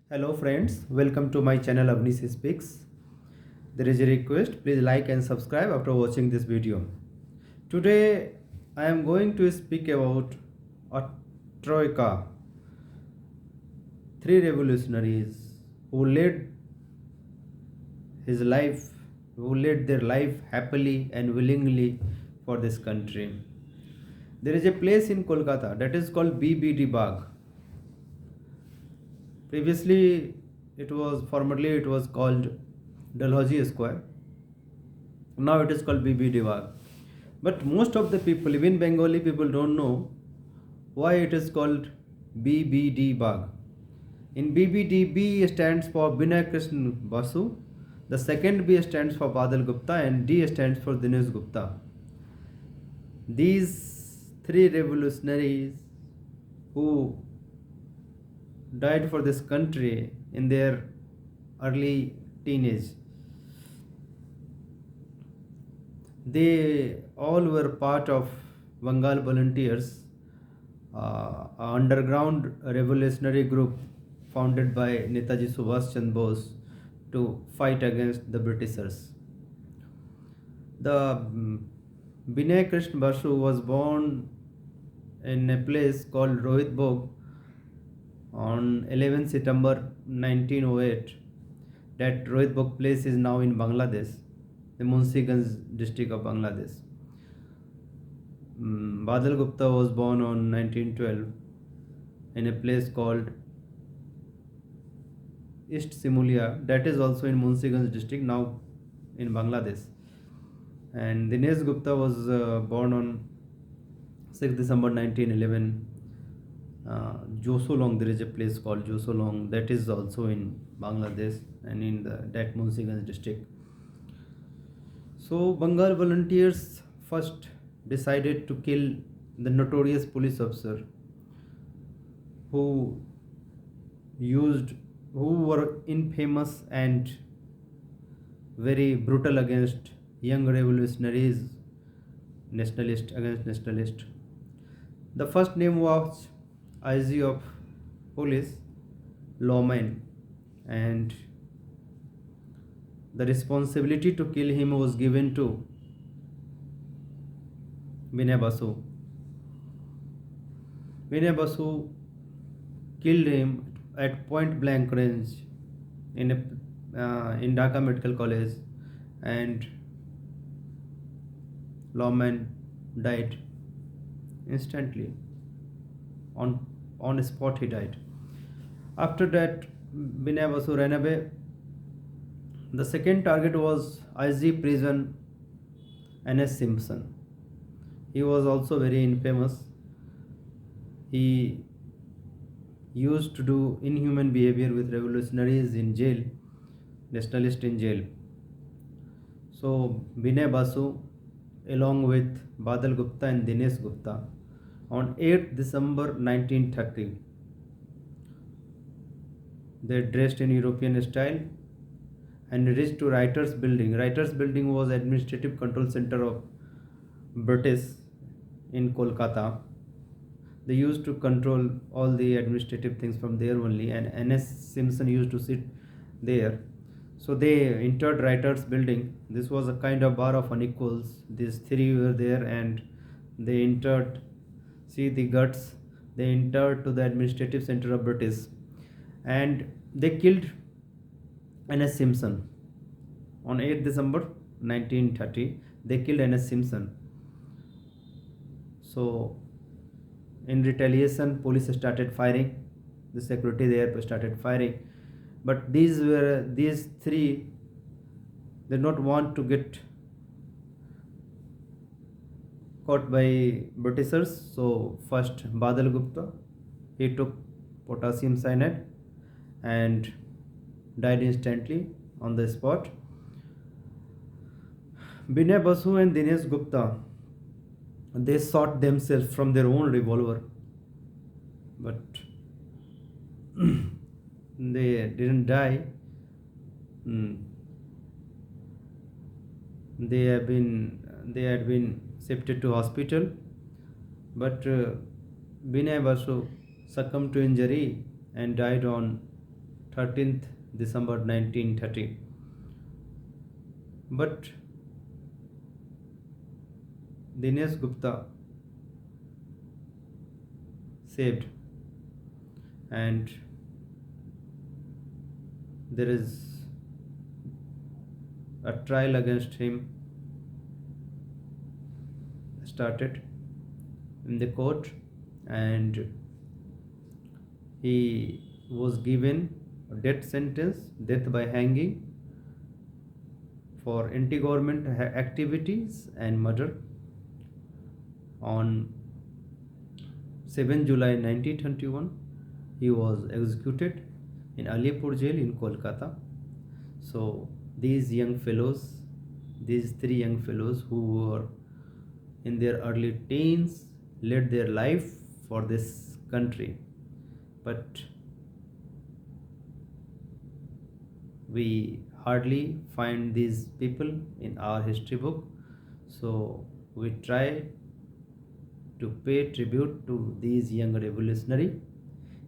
Hello friends, welcome to my channel Avnish Speaks. There is a request, please like and subscribe after watching this video. Today I am going to speak about a troika, three revolutionaries who led his life, who led their life happily and willingly for this country. There is a place in Kolkata that is called BBD Bagh. Previously, formerly it was called Dalhousie Square. Now it is called BBD Bagh. But most of the people, even Bengali people, don't know why it is called BBD Bagh. In BBD, B stands for Binay Krishna Basu, the second B stands for Badal Gupta, and D stands for Dinesh Gupta. These three revolutionaries who died for this country in their early teenage. They all were part of Bengal Volunteers, a underground revolutionary group founded by Netaji Subhash Chandra Bose to fight against the Britishers. The Binay Krishna Basu was born in a place called Rohit Bhog on 11 September 1908. That Rohit Bhog place is now in Bangladesh, the Munsiganj district of Bangladesh. Badal Gupta was born on 1912 in a place called East Simulia, that is also in Munsiganj district, now in Bangladesh. And Dinesh Gupta was born on 6th December 1911. Josolong, there is a place called Josolong, that is also in Bangladesh and in that Munsiganj district. So Bengal volunteers first decided to kill the notorious police officer who were infamous and very brutal against young revolutionaries, nationalist against nationalist. The first name was IG of police, Lawman, and the responsibility to kill him was given to Binay Basu. Binay Basu killed him at point blank range in Dhaka Medical College, and Lawman died instantly. On spot he died. After that, Binay Basu ran away. The second target was IG prison N.S. Simpson. He was also very infamous. He used to do inhuman behavior with revolutionaries in jail, nationalists in jail. So Binay Basu, along with Badal Gupta and Dinesh Gupta, on 8th December 1930, they dressed in European style and reached to Writers Building. Writers Building was administrative control center of British in Kolkata. They used to control all the administrative things from there only, and N.S. Simpson used to sit there. So they entered Writers Building. This was a kind of bar of unequals. These three were there, and they entered. See the guts. They entered to the administrative center of British, and they killed N.S. Simpson on 8th December 1930. They killed N.S. Simpson. So in retaliation, police started firing. The security there started firing, but these three did not want to get caught by Britishers. So first Badal Gupta, he took potassium cyanide and died instantly on the spot. Binay Basu and Dinesh Gupta, they shot themselves from their own revolver, but they didn't die. They had been shifted to hospital, but Binay Basu succumbed to injury and died on 13th December 1930. But Dinesh Gupta saved, and there is a trial against him started in the court, and he was given a death sentence, death by hanging, for anti-government activities and murder. On 7 July 1921, he was executed in Alipur jail in Kolkata. So these young fellows, these three young fellows who were in their early teens, led their life for this country, but we hardly find these people in our history book. So we try to pay tribute to these young revolutionary.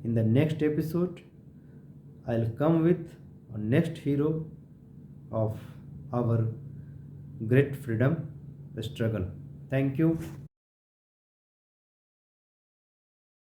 In the next episode, I'll come with a next hero of our great freedom struggle. Thank you.